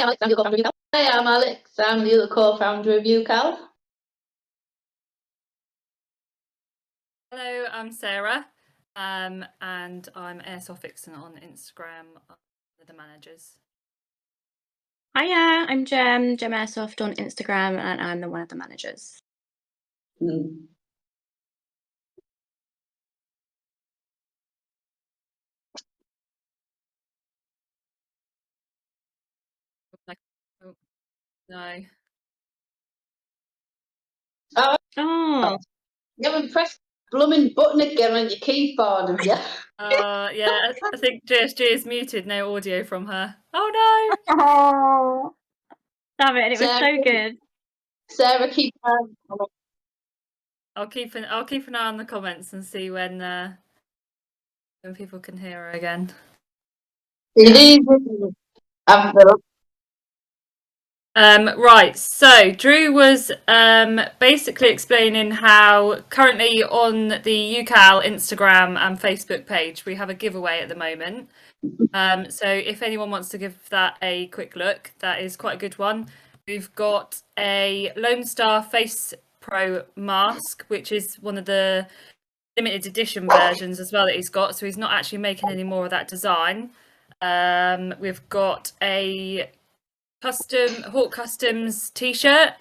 Hi, I'm Alex. I'm the other co-founder of UKAL. Hello, I'm Sarah, and I'm Airsoft Vixen on Instagram, one of the managers. Hiya, I'm Gem Airsoft on Instagram, and I'm one of the managers. Oh, no. Oh, You haven't pressed the blooming button again on your keyboard, have you? Yeah, I think JSG is muted, no audio from her. Oh no! oh, damn it! It was Sarah, so good. Sarah, keep I'll keep an eye on the comments and see when people can hear her again. it is. Right, so Drew was basically explaining how currently on the UKAL Instagram and Facebook page we have a giveaway at the moment. So if anyone wants to give that a quick look, that is quite a good one. We've got a Lone Star Face Pro mask, which is one of the limited edition versions as well that he's got. So he's not actually making any more of that design. We've got a Hawk Customs t-shirt.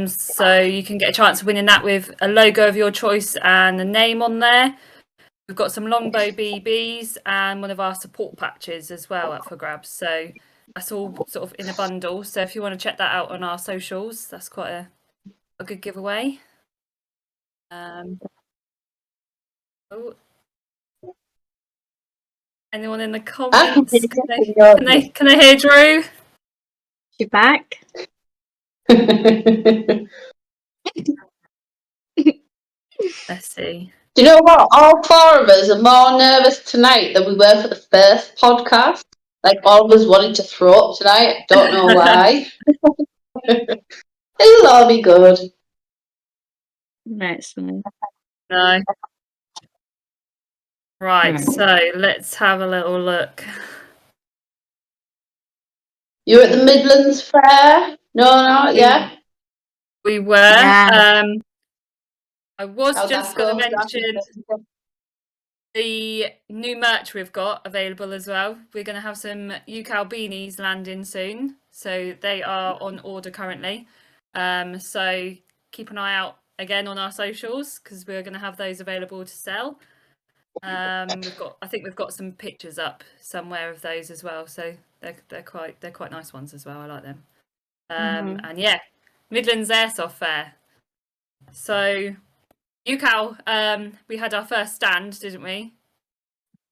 So you can get a chance of winning that with a logo of your choice and a name on there. We've got some longbow BBs and one of our support patches as well up for grabs. So that's all sort of in a bundle. So if you want to check that out on our socials, that's quite a good giveaway. Anyone in the comments? Can they hear Drew? You back? Let's see. Do you know what? All four of us are more nervous tonight than we were for the first podcast. Like, all of us wanted to throw up tonight. Don't know why. It'll all be good. Nice. No. Right, so let's have a little look. You were at the Midlands Fair? No, yeah? We were. Yeah. I was just going to mention the new merch we've got available as well. We're going to have some UKAL beanies landing soon. So they are on order currently. So keep an eye out again on our socials because we're going to have those available to sell. I think we've got some pictures up somewhere of those as well. So they're quite nice ones as well. I like them. And yeah, Midlands Airsoft Fair. So UKAL, we had our first stand, didn't we?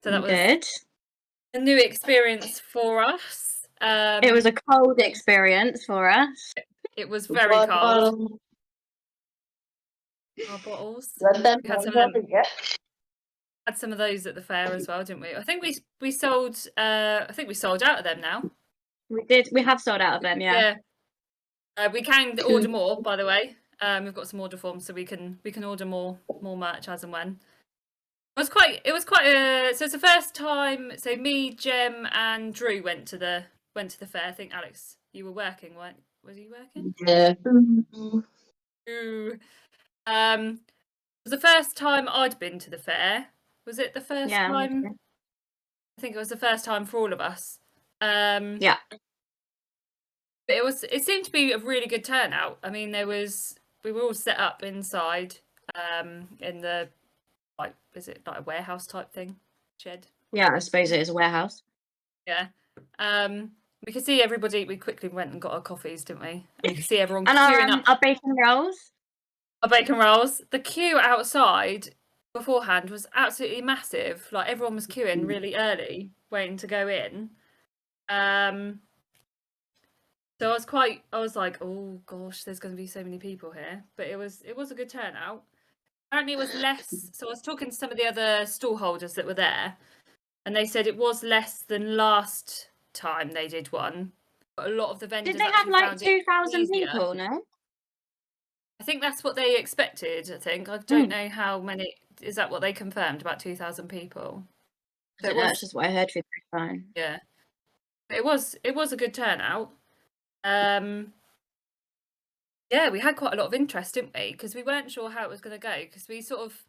So that was good. A new experience for us. It was a cold experience for us. It was very cold. Our bottles. We had some of those at the fair as well, didn't we? I think we sold. I think we sold out of them now. We did. We have sold out of them. Yeah. We can order more, by the way. We've got some order forms, so we can order more merch as and when. It was quite so it's the first time. So me, Gem, and Drew went to the fair. I think Alex, you were working, weren't? Was you working? Yeah. Ooh. It was the first time I'd been to the fair. Was it the first time? I think it was the first time for all of us. Yeah. But it seemed to be a really good turnout. I mean, we were all set up inside in the, like, is it like a warehouse type thing? Shed? Yeah, I suppose it is a warehouse. Yeah. We could see everybody. We quickly went and got our coffees, didn't we? And you could see everyone and queuing up. Our bacon rolls. Our bacon rolls. The queue outside beforehand was absolutely massive. Like, everyone was queuing really early, waiting to go in. So I was like, oh gosh, there's going to be so many people here. But it was a good turnout. Apparently it was less. So I was talking to some of the other stall holders that were there, and they said it was less than last time they did one. But a lot of the vendors. Did they have like 2,000 people? No. I think that's what they expected. I think I don't know how many. Is that what they confirmed? About 2,000 people. That's just what I heard through the phone. Yeah. It was a good turnout. Yeah, we had quite a lot of interest, didn't we? Because we weren't sure how it was going to go. Because we sort of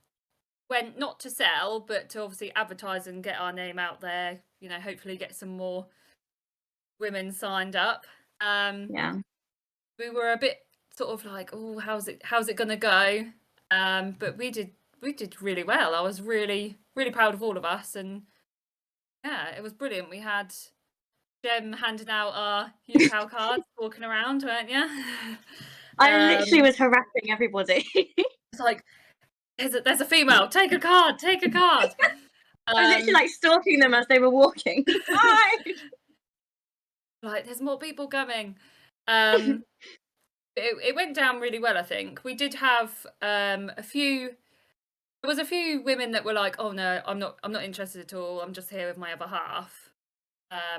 went not to sell, but to obviously advertise and get our name out there. You know, hopefully get some more women signed up. Yeah. We were a bit sort of like, oh, how's it going to go? But we did really well. I was really proud of all of us, and yeah, it was brilliant. We had Jem handing out our UKAL cards, walking around, weren't you? I literally was harassing everybody. It's like, there's a female. Take a card. Take a card. I was literally like stalking them as they were walking. Hi. Like, there's more people coming. It went down really well. I think we did have a few. There was a few women that were like, "Oh no, I'm not interested at all. I'm just here with my other half."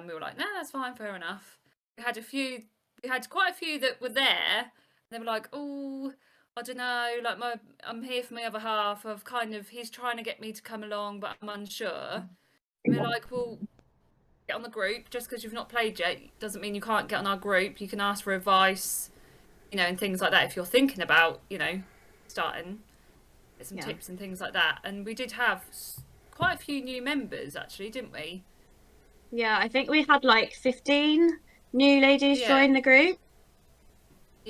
We were like, "No, that's fine, fair enough." We had quite a few that were there. And they were like, "Oh, I don't know. Like I'm here for my other half. He's trying to get me to come along, but I'm unsure." And we're like, "Well, get on the group. Just because you've not played yet doesn't mean you can't get on our group. You can ask for advice, you know, and things like that if you're thinking about, you know, starting." Some tips and things like that. And we did have quite a few new members, actually, didn't we? Yeah, I think we had like 15 new ladies join the group.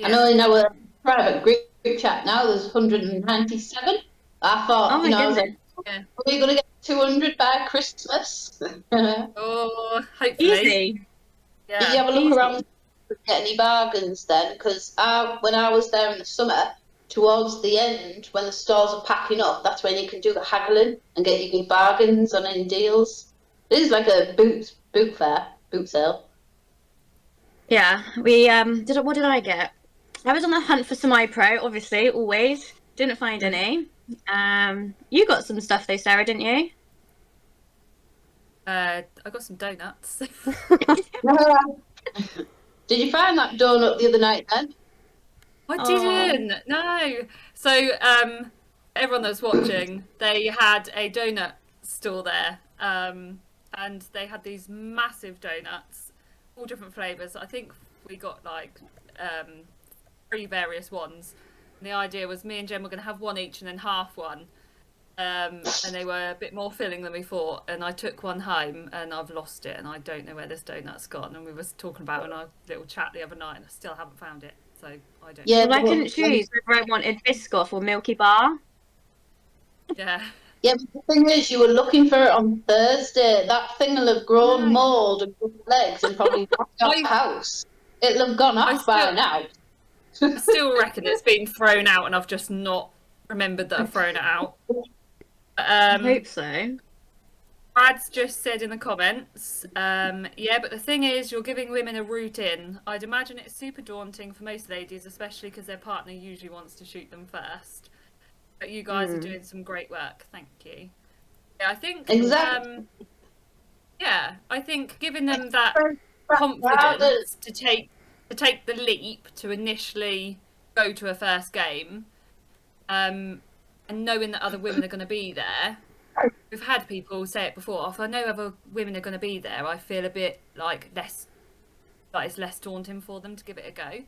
I know in our private group chat now there's 197. I thought, Oh my I was goodness. like, are we going to get 200 by Christmas? Oh, hopefully. Easy. Yeah. Did you have a look around to get any bargains then? Because when I was there in the summer, towards the end, when the stores are packing up, that's when you can do the haggling and get your good bargains on any deals. It is like a boot sale. Yeah, we what did I get? I was on the hunt for some iPro, obviously, always. Didn't find any. You got some stuff though, Sarah, didn't you? I got some donuts. Did you find that donut the other night then? I didn't. No. So everyone that's watching, they had a donut store there, and they had these massive donuts, all different flavors. I think we got like 3 various ones. And the idea was me and Jen were going to have one each and then half one. And they were a bit more filling than we thought. And I took one home and I've lost it, and I don't know where this donut's gone. And we were talking about it in our little chat the other night, and I still haven't found it. So I don't. Yeah, well, I couldn't choose whether I wanted Biscoff or Milky Bar. Yeah. Yeah, but the thing is, you were looking for it on Thursday. That thing will have grown mould and legs and probably knocked off the house. It'll have gone off by now. I still reckon it's been thrown out, and I've just not remembered that I've thrown it out. I hope so. Brad's just said in the comments, yeah, but the thing is, you're giving women a route in. I'd imagine it's super daunting for most ladies, especially because their partner usually wants to shoot them first. But you guys are doing some great work. Thank you. Yeah, I think exactly. I think giving them that confidence to take the leap to initially go to a first game, and knowing that other women are going to be there. We've had people say it before. If I know other women are going to be there, I feel a bit like it's less daunting for them to give it a go.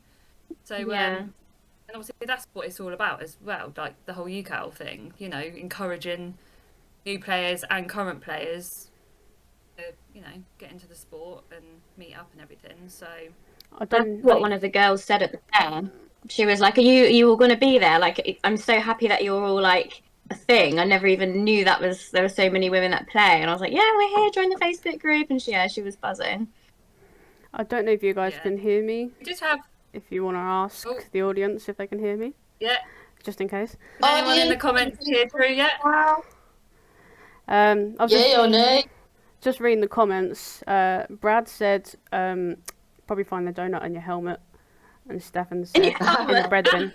So and obviously that's what it's all about as well. Like the whole UKAL thing, you know, encouraging new players and current players to, you know, get into the sport and meet up and everything. So that's what one of the girls said at the fair. She was like, "Are you all going to be there? Like, I'm so happy that you're all like." A thing. I never even knew there were so many women that play, and I was like, yeah, we're here, join the Facebook group, and she was buzzing. I don't know if you guys can hear me. We just have, if you want to ask the audience if they can hear me, just in case. Anyone in the comments hear through yet? Just reading the comments. Brad said probably find the donut in your helmet, and Stefan said in the bread bin.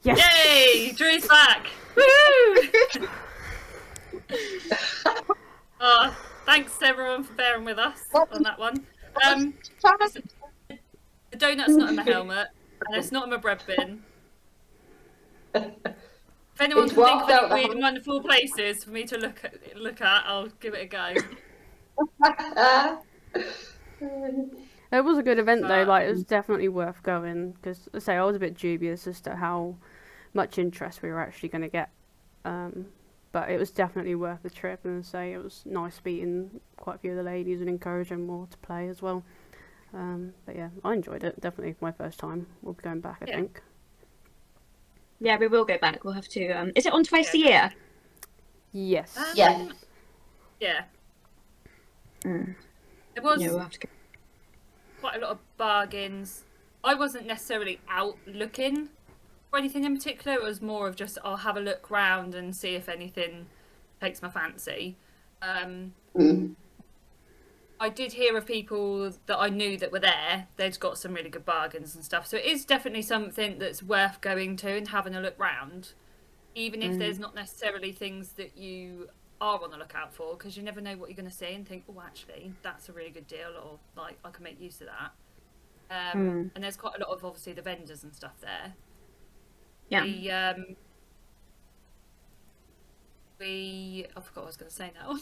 Yes. Yay! Drew's back! Woo! Thanks everyone for bearing with us on that one. The donut's not in my helmet, and it's not in my bread bin. If anyone can think of any weird and wonderful places for me to look at, I'll give it a go. It was a good event though. Like it was definitely worth going because, I say, I was a bit dubious as to how much interest we were actually going to get. But it was definitely worth the trip, and say it was nice meeting quite a few of the ladies and encouraging more to play as well. But yeah, I enjoyed it. Definitely my first time. We'll be going back, I think. Yeah, we will go back. We'll have to. Is it on twice a year? Yes. Yeah. Yeah. Mm. There was Yeah, we'll have to go. quite a lot of bargains. I wasn't necessarily out looking for anything in particular. It was more of just I'll have a look round and see if anything takes my fancy. I did hear of people that I knew that were there. They'd got some really good bargains and stuff. So it is definitely something that's worth going to and having a look round, even if there's not necessarily things that you are on the lookout for, because you never know what you're going to see and think, oh, actually, that's a really good deal, or like I can make use of that. And there's quite a lot of obviously the vendors and stuff there. Yeah. I forgot what I was going to say now.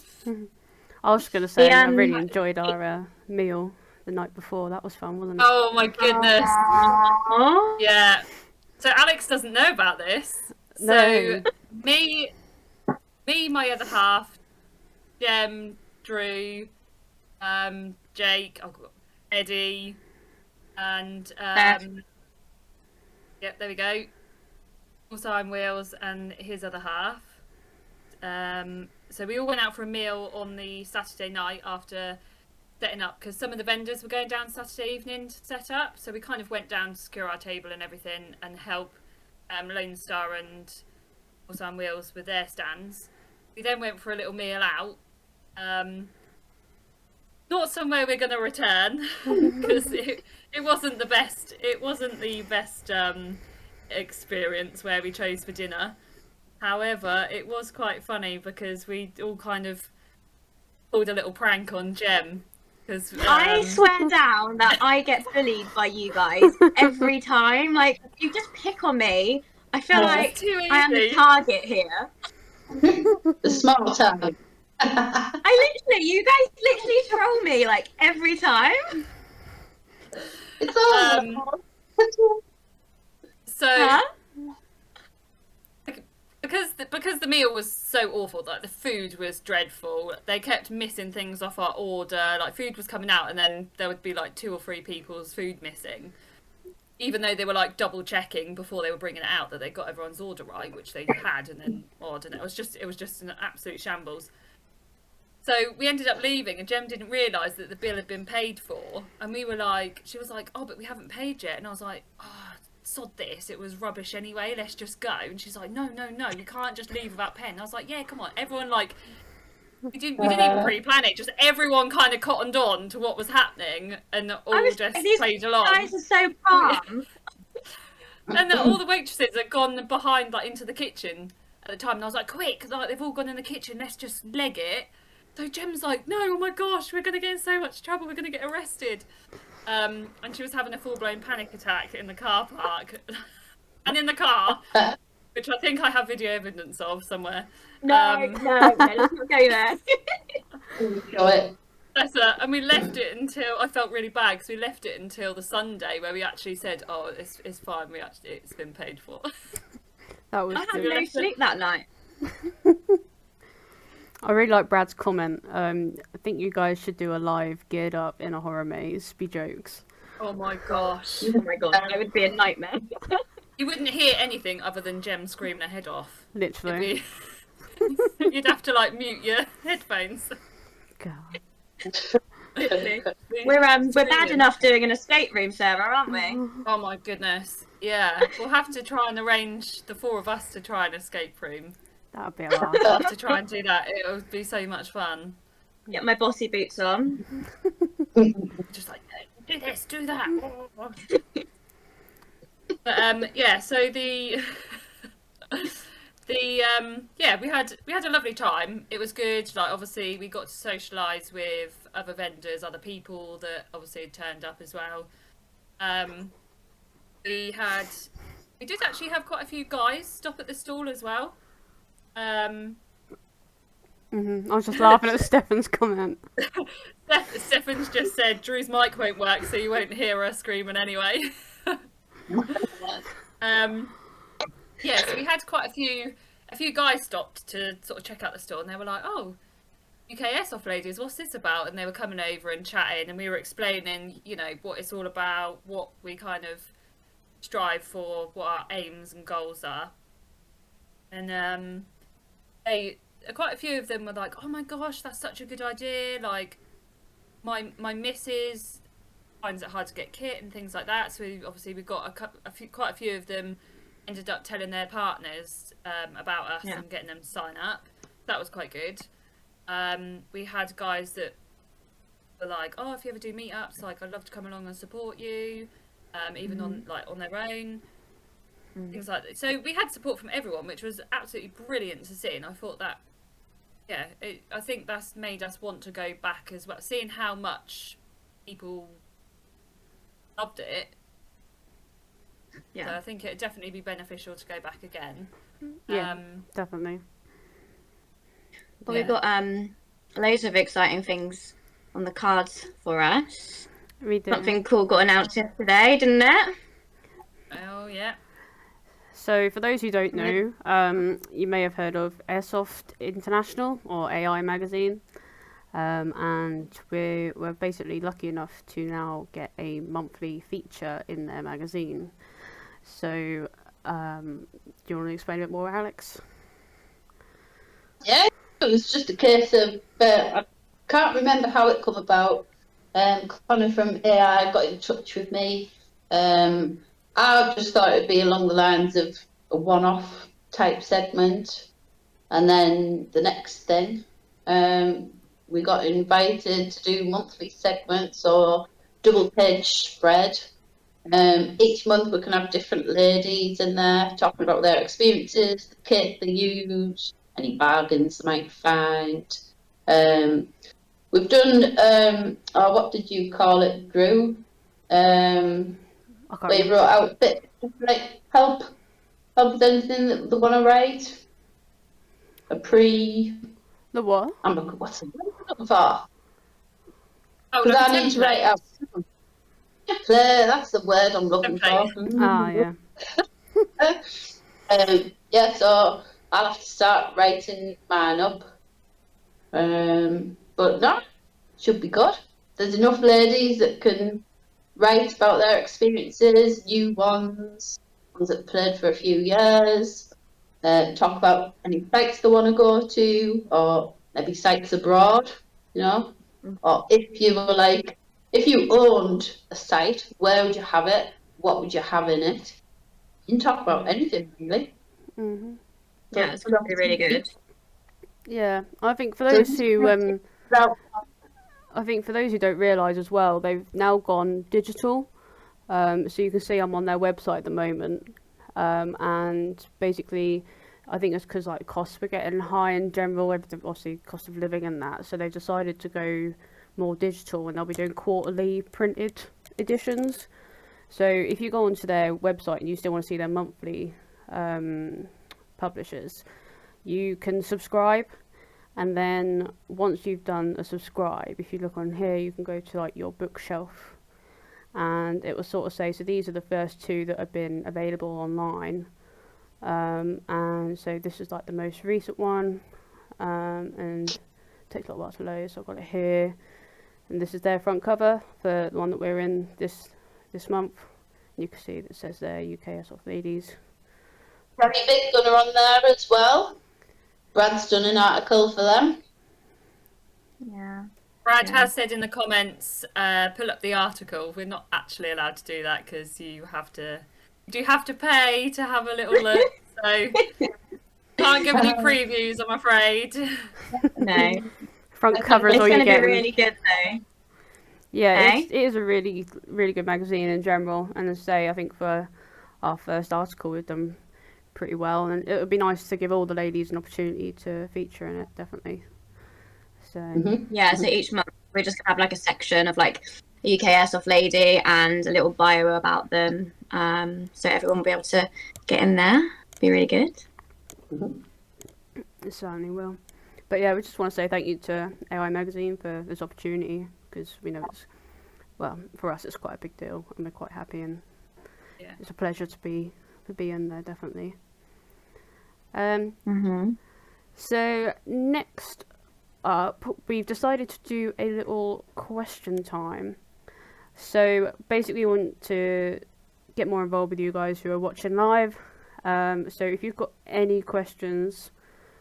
I was going to say I really enjoyed our meal the night before. That was fun, wasn't it? Oh my goodness. Yeah. So Alex doesn't know about this. No. So me, my other half, Jem, Drew, Jake, Eddie, and yep, there we go. Also, I'm Wheels and his other half. So we all went out for a meal on the Saturday night after setting up, because some of the vendors were going down Saturday evening to set up. So we kind of went down to secure our table and everything and help Lone Star and also on Wheels with their stands. We then went for a little meal out. Not somewhere we're going to return because it wasn't the best. It wasn't the best experience where we chose for dinner. However, it was quite funny because we all kind of pulled a little prank on Jem. I swear down that I get bullied by you guys every time. Like, you just pick on me. I feel like I am the target here. The small town. You guys literally troll me like every time. It's all so. Huh? Because the meal was so awful, like the food was dreadful. They kept missing things off our order. Like food was coming out, and then there would be like 2 or 3 people's food missing, even though they were like double checking before they were bringing it out that they got everyone's order right, which they had. And then I don't know, it was just an absolute shambles. So we ended up leaving, and Jem didn't realise that the bill had been paid for, and we were like, she was like, oh, but we haven't paid yet, and I was like, oh, sod this, it was rubbish anyway, let's just go. And she's like, no, you can't just leave without paying. I was like, yeah, come on, everyone, like, we didn't even pre-plan it, just everyone kind of cottoned on to what was happening and all just played along. These guys are so calm. And all the waitresses had gone behind, like, into the kitchen at the time, and I was like, quick, like, they've all gone in the kitchen, let's just leg it. So Jem's like, no, oh my gosh, we're going to get in so much trouble, we're going to get arrested. And she was having a full-blown panic attack in the car park and in the car, which I think I have video evidence of somewhere. No, let's not go there. That's it. And we left it until, I felt really bad because we left it until the Sunday where we actually said, oh, it's fine, it's been paid for. That was I had no sleep that night. I really like Brad's comment. I think you guys should do a live geared up in a horror maze. Be jokes. Oh my gosh. Oh my god, that would be a nightmare. You wouldn't hear anything other than Jem screaming her head off. Literally. You'd have to like mute your headphones. God. We're bad enough doing an escape room, Sarah, aren't we? Oh my goodness. Yeah. We'll have to try and arrange the 4 of us to try an escape room. That would be a laugh. We'll have to try and do that. It would be so much fun. Get my bossy boots on. Just like, do this, do that. But yeah, so we had a lovely time. It was good. Like obviously we got to socialise with other vendors, other people that obviously had turned up as well. We did actually have quite a few guys stop at the stall as well. I was just laughing at Stefan's comment. Stefan's just said Drew's mic won't work, so you won't hear her screaming anyway. Yeah, so we had quite a few guys stopped to sort of check out the store, and they were like, "Oh, UK Airsoft Ladies, what's this about?" And they were coming over and chatting, and we were explaining, you know, what it's all about, what we kind of strive for, what our aims and goals are. And quite a few of them were like, "Oh my gosh, that's such a good idea!" Like, my missus finds it hard to get kit and things like that. So we got quite a few of them ended up telling their partners about us and getting them to sign up. That was quite good. We had guys that were like, "Oh, if you ever do meetups, like I'd love to come along and support you, even on their own." Things like that. So we had support from everyone, which was absolutely brilliant to see, and I thought that, I think that's made us want to go back as well, seeing how much people loved it. So I think it'd definitely be beneficial to go back again. Yeah, definitely. Well, we've got loads of exciting things on the cards for us. We do. Something cool got announced yesterday, didn't it? Oh yeah. So for those who don't know, you may have heard of Airsoft International or AI magazine, and we're basically lucky enough to now get a monthly feature in their magazine. So do you want to explain a bit more, Alex? Yeah, it was just a case of, I can't remember how it come about. Connor from AI got in touch with me. I just thought it'd be along the lines of a one-off type segment. And then the next thing, we got invited to do monthly segments or double page spread. Each month we can have different ladies in there talking about their experiences, the kit they use, any bargains they might find. We've done, what did you call it, Drew? They wrote out bits like help with anything that they want to write. The what? What's the word I'm looking for? Because I need to write out. That's the word I'm looking for. Oh yeah. So I'll have to start writing mine up. But no, should be good. There's enough ladies that can write about their experiences, new ones that played for a few years, talk about any sites they want to go to, or maybe sites abroad, you know. Or if you owned a site, where would you have it? What would you have in it? You can talk about anything, really. Mm-hmm. Yeah, it's going to be really good. Yeah, I think for those who don't realise as well, they've now gone digital. So you can see I'm on their website at the moment, and basically, I think it's because like costs were getting high in general, obviously cost of living and that. So they decided to go more digital, and they'll be doing quarterly printed editions. So if you go onto their website and you still want to see their monthly publishers, you can subscribe. And then once you've done a subscribe, if you look on here, you can go to like your bookshelf, and it will sort of say, so these are the first 2 that have been available online. And so this is like the most recent one, and it takes a little while to load, so I've got it here. And this is their front cover for the one that we're in this month. You can see that it says there, UK Airsoft Ladies. Granny Big Gun are on there as well. Brad's done an article for them. Yeah. Brad has said in the comments, pull up the article. We're not actually allowed to do that because you do have to pay to have a little look. So can't give any previews, I'm afraid. No. Front cover is all you get. It's going to be really good though. Yeah, it is a really, really good magazine in general. And as I say, I think for our first article we've done pretty well, and it would be nice to give all the ladies an opportunity to feature in it, definitely. So yeah, so each month we're just gonna have like a section of like a UK Airsoft lady and a little bio about them, so everyone will be able to get in there. Be really good. It certainly will. But yeah, we just want to say thank you to AI Magazine for this opportunity, because we know it's, well, for us it's quite a big deal, and we're quite happy, and it's a pleasure to be in there, definitely. So next up, we've decided to do a little question time. So basically, we want to get more involved with you guys who are watching live. So if you've got any questions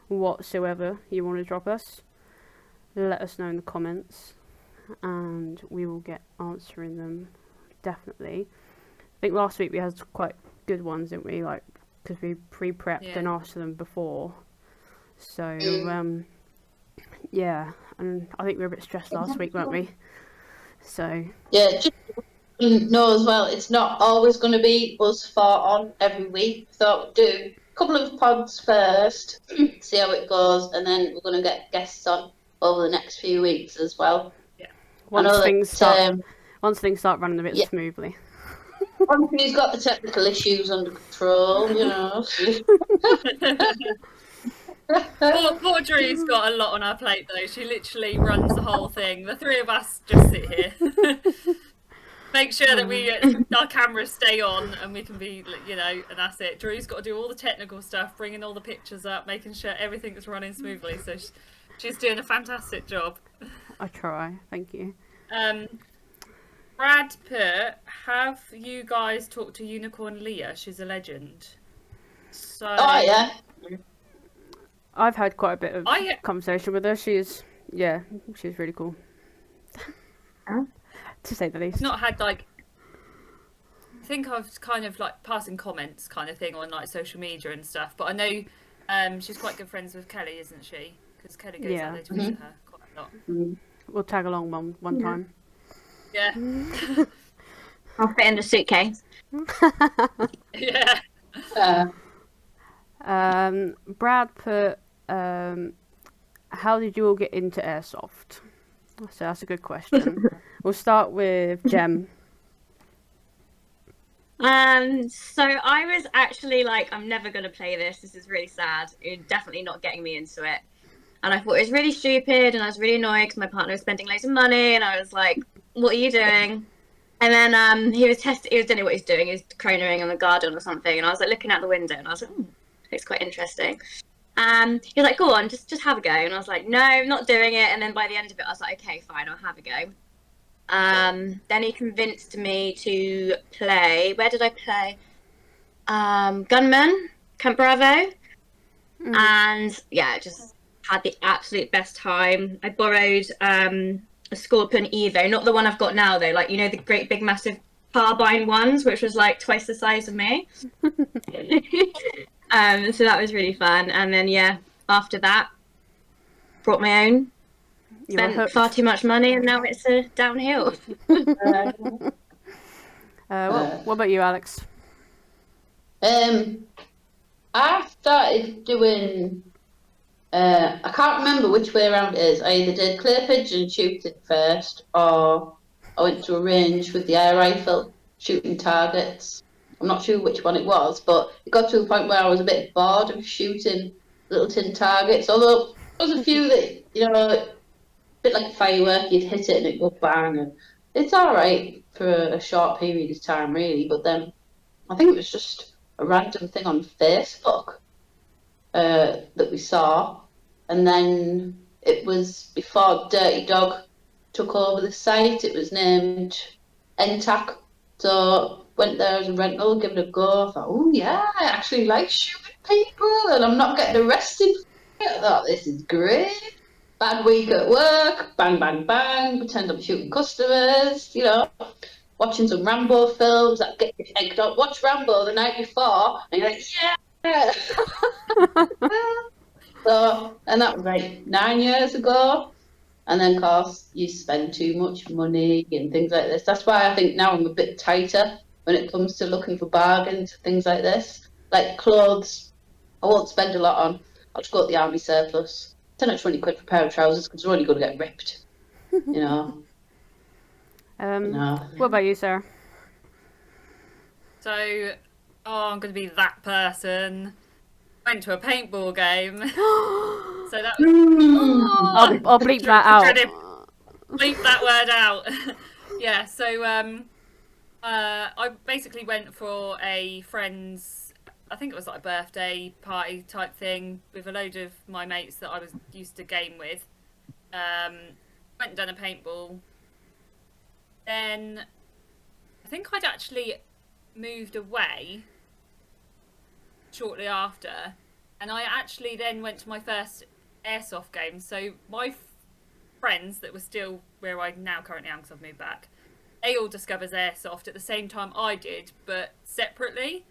whatsoever you want to drop us, let us know in the comments, and we will get answering them, definitely. I think last week we had quite good ones, didn't we? Like, because we pre-prepped and asked them before. So yeah, and I think we were a bit stressed last week, weren't we? So yeah, just know as well, it's not always going to be us 4 on every week. Thought we'd do a couple of pods first, see how it goes, and then we're going to get guests on over the next few weeks as well. Yeah. Once things start running a bit smoothly. Once he's got the technical issues under control, you know. Poor Drew's got a lot on her plate though. She literally runs the whole thing. The three of us just sit here. Make sure that our cameras stay on and we can be, you know, and that's it. Drew's got to do all the technical stuff, bringing all the pictures up, making sure everything's running smoothly. So she's doing a fantastic job. I try. Thank you. Brad put, have you guys talked to Unicorn Leah? She's a legend. So. Oh yeah. I've had quite a bit of conversation with her. She's really cool. To say the least. Not had like, I think I've kind of like passing comments kind of thing on like social media and stuff, but I know she's quite good friends with Kelly, isn't she? Because Kelly goes out there to visit her quite a lot. We'll tag along one time. Yeah. I'll fit in the suitcase. Yeah. Brad put, how did you all get into airsoft? So that's a good question. We'll start with Jem. So I was actually like, I'm never going to play this. This is really sad. You're definitely not getting me into it. And I thought it was really stupid, and I was really annoyed because my partner was spending loads of money, and I was like, what are you doing? And then he was don't know what he's doing. He was cronering on the garden or something, and I was like looking out the window, and I was like, it's quite interesting. He was like, go on, just have a go. And I was like, no, I'm not doing it. And then by the end of it, I was like, okay, fine, I'll have a go. Then he convinced me to play. Where did I play? Gunman, Camp Bravo. And yeah, just had the absolute best time. I borrowed a Scorpion Evo, not the one I've got now though, like, you know, the great big massive carbine ones, which was like twice the size of me. So that was really fun. And then after that, brought my own. Spent far too much money, and now it's downhill. What about you, Alex? I started doing. I can't remember which way around it is. I either did clear pigeon shooting first, or I went to a range with the air rifle shooting targets. I'm not sure which one it was, but it got to a point where I was a bit bored of shooting little tin targets. Although there was a few that, you know, a bit like a firework, you'd hit it and it'd go bang, and it's all right for a short period of time, really. But then I think it was just a random thing on Facebook that we saw, and then it was before Dirty Dog took over the site. It was named NTAC, so went there as a rental, give it a go. I thought, oh yeah, I actually like shooting people, and I'm not getting arrested for it. I thought, this is great. Bad week at work, bang, bang, bang, pretend I'm shooting customers, you know, watching some Rambo films that get you egged up. Watch Rambo the night before, and you're like, yeah. So, and that was like 9 years ago. And then, of course, you spend too much money and things like this. That's why I think now I'm a bit tighter when it comes to looking for bargains, things like this. Like clothes, I won't spend a lot on. I'll just go to the army surplus. 10 or 20 quid for a pair of trousers because they're only going to get ripped, you know. What about you, Sarah? So, I'm going to be that person. went to a paintball game. So that was... I'll bleep that out. Bleep that word out. Yeah, so I basically went for a friend's, I think it was like a birthday party type thing with a load of my mates that I was used to game with. Went and done a paintball. Then I think I'd actually moved away shortly after, and I actually then went to my first airsoft game. So my friends that were still where I now currently am, because I've moved back, they all discovered airsoft at the same time I did, but separately.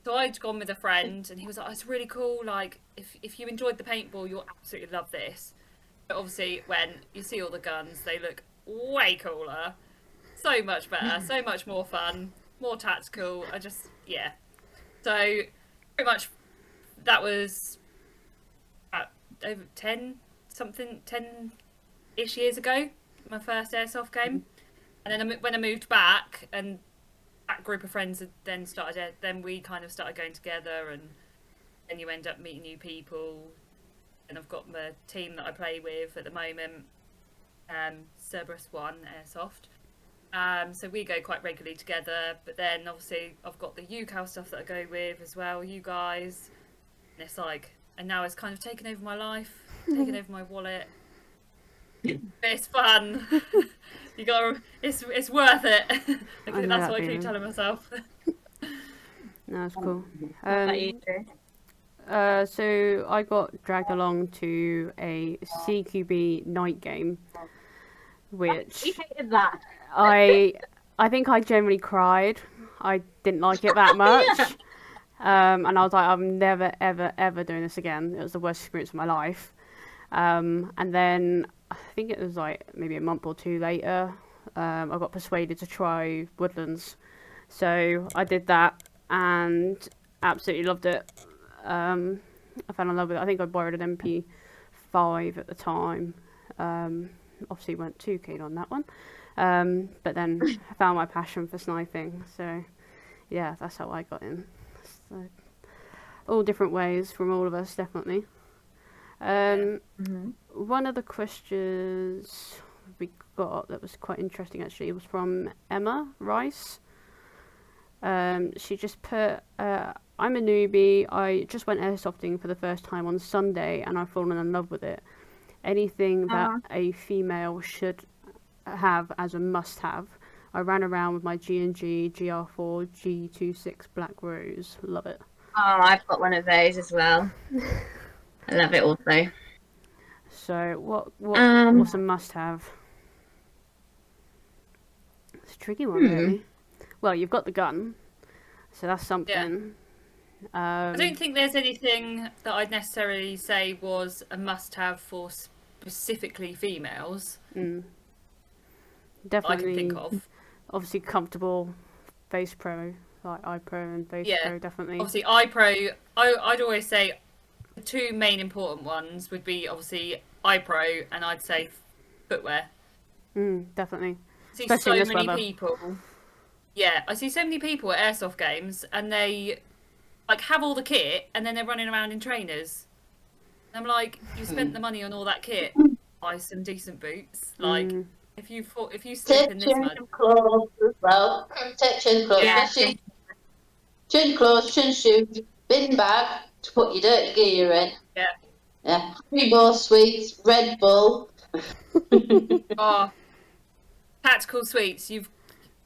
So I'd gone with a friend, and he was like, "Oh, it's really cool. Like, if you enjoyed the paintball, you'll absolutely love this." But obviously, when you see all the guns, they look way cooler, so much better, so much more fun, more tactical. Yeah. So pretty much that was over 10-ish years ago, my first airsoft game. And then when I moved back, and that group of friends had then started, then we kind of started going together, and then you end up meeting new people. And I've got my team that I play with at the moment, Cerberus 1 Airsoft. So we go quite regularly together, but then obviously I've got the UKAL stuff that I go with as well, you guys. And it's like, and now it's kind of taken over my life, taken over my wallet. But it's fun. You gotta, it's worth it. I think that's what I keep telling myself. No, that's cool. What about you, Drew? So I got dragged along to a CQB night game, which You hated that. I think I generally cried. I didn't like it that much. And I was like, I'm never, ever, ever doing this again. It was the worst experience of my life. And then I think it was like maybe a month or two later, I got persuaded to try Woodlands. So I did that and absolutely loved it. I fell in love with it. I think I borrowed an MP5 at the time. Obviously weren't too keen on that one. But then I found my passion for sniping. So yeah, that's how I got in. So, all different ways from all of us, definitely. One of the questions we got that was quite interesting actually was from Emma Rice. She just put, I'm a newbie. I just went airsofting for the first time on Sunday and I've fallen in love with it. Anything that a female should have as a must-have. I ran around with my G&G GR4 G26 Black Rose. Love it. Oh, I've got one of those as well. I love it also. So what's a must-have? It's a tricky one, really. Well, you've got the gun, so that's something. I don't think there's anything that I'd necessarily say was a must-have for specifically females. Definitely. I can think of. Obviously, comfortable face pro, like iPro and face pro, definitely. Obviously, iPro. I'd always say the two main important ones would be obviously iPro and I'd say footwear. Definitely. I see Especially so many people. Yeah, I see so many people at airsoft games and they like have all the kit and then they're running around in trainers. And I'm like, you spent the money on all that kit. Buy some decent boots. Like, if you slip in this mud. Clothes as well. Take chin clothes. Yeah. Chin clothes, chin shoes, bin bag to put your dirty gear in. Yeah. Yeah. Haribo sweets, Red Bull. Oh, tactical sweets. You've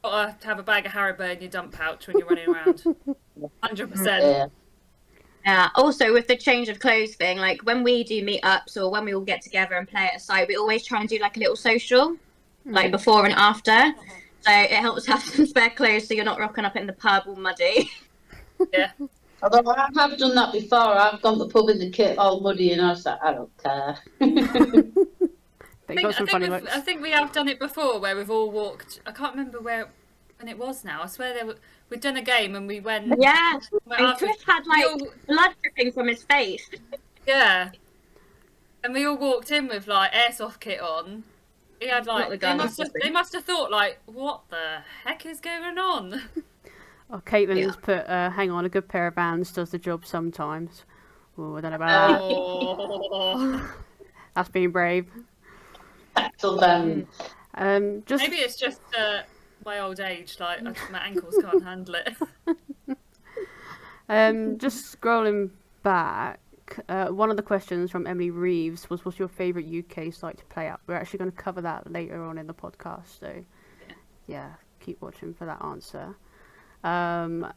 got to have a bag of Haribo in your dump pouch when you're running around. 100%. Yeah. Also, with the change of clothes thing, like when we do meetups or when we all get together and play at a site, we always try and do like a little social, like before and after. So it helps have some spare clothes so you're not rocking up in the pub all muddy. Yeah. Although I have done that before. I've gone to the pub in the kit all muddy and I was like, I don't care. I think we have done it before where we've all walked. I can't remember when it was now. I swear we'd done a game and we went. Yeah, and Chris had like blood dripping from his face. Yeah, and we all walked in with like airsoft kit on. He had like they must have thought like, what the heck is going on? Oh, Caitlin's put, hang on, a good pair of Vans does the job sometimes. Oh, I don't know about Oh. that. That's being brave. So, Just Maybe it's just my old age. Like my ankles can't handle it. just scrolling back. One of the questions from Emily Reeves was, what's your favourite UK site to play at? We're actually going to cover that later on in the podcast, so yeah, keep watching for that answer. And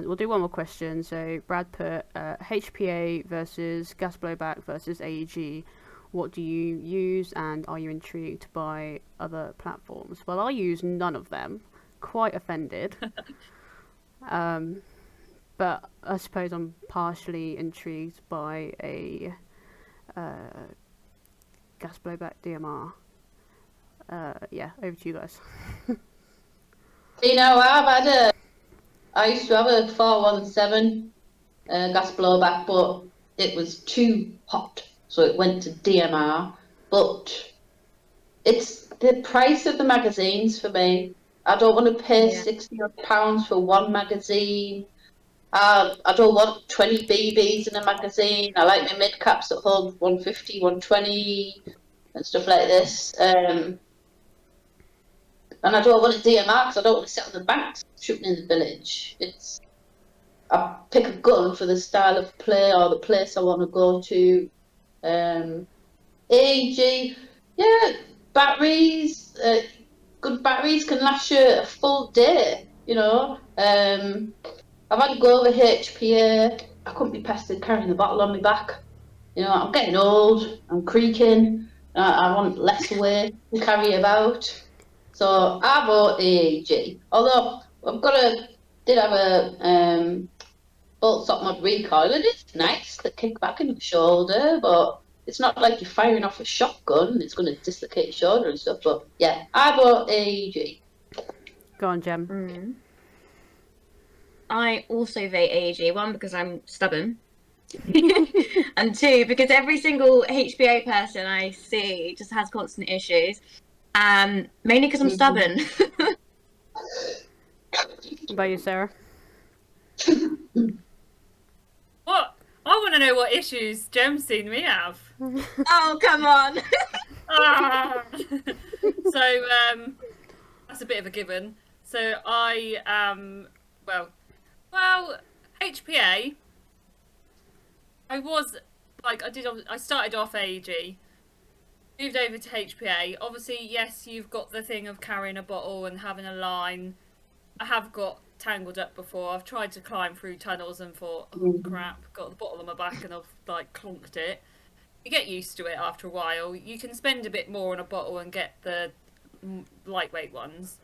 we'll do one more question. So Brad put HPA versus gas blowback versus AEG. What do you use, and are you intrigued by other platforms? Well, I use none of them. Quite offended. But I suppose I'm partially intrigued by a gas blowback DMR. Yeah, over to you guys. you know, I used to have a 417 gas blowback, but it was too hot, so it went to DMR. But it's the price of the magazines for me. I don't want to pay £60 for one magazine. I don't want 20 BBs in a magazine. I like my mid caps that hold 150, 120 and stuff like this. And I don't want a DMR because I don't want to sit on the banks shooting in the village. I pick a gun for the style of play or the place I want to go to. AEG, yeah, batteries, good batteries can last you a full day, you know. I've had to go over HPA. I couldn't be pestered carrying the bottle on my back. You know, I'm getting old, I'm creaking, I want less weight to carry about. So I bought AEG. Although did have a bolt stop mod recoil, and it's nice, the kickback in the shoulder, but it's not like you're firing off a shotgun, it's going to dislocate your shoulder and stuff. But yeah, I bought AEG. Go on, Jem. I also vote AEG, one, because I'm stubborn, and two, because every single HBA person I see just has constant issues, mainly because I'm stubborn. What about you, Sarah? What? I want to know what issues Jem's seen me have. Oh, come on. Ah! So that's a bit of a given. So I well, HPA. I started off AEG, moved over to HPA. Obviously, yes, you've got the thing of carrying a bottle and having a line. I have got tangled up before. I've tried to climb through tunnels and thought, oh crap, got the bottle on my back and I've like clonked it. You get used to it after a while. You can spend a bit more on a bottle and get the lightweight ones.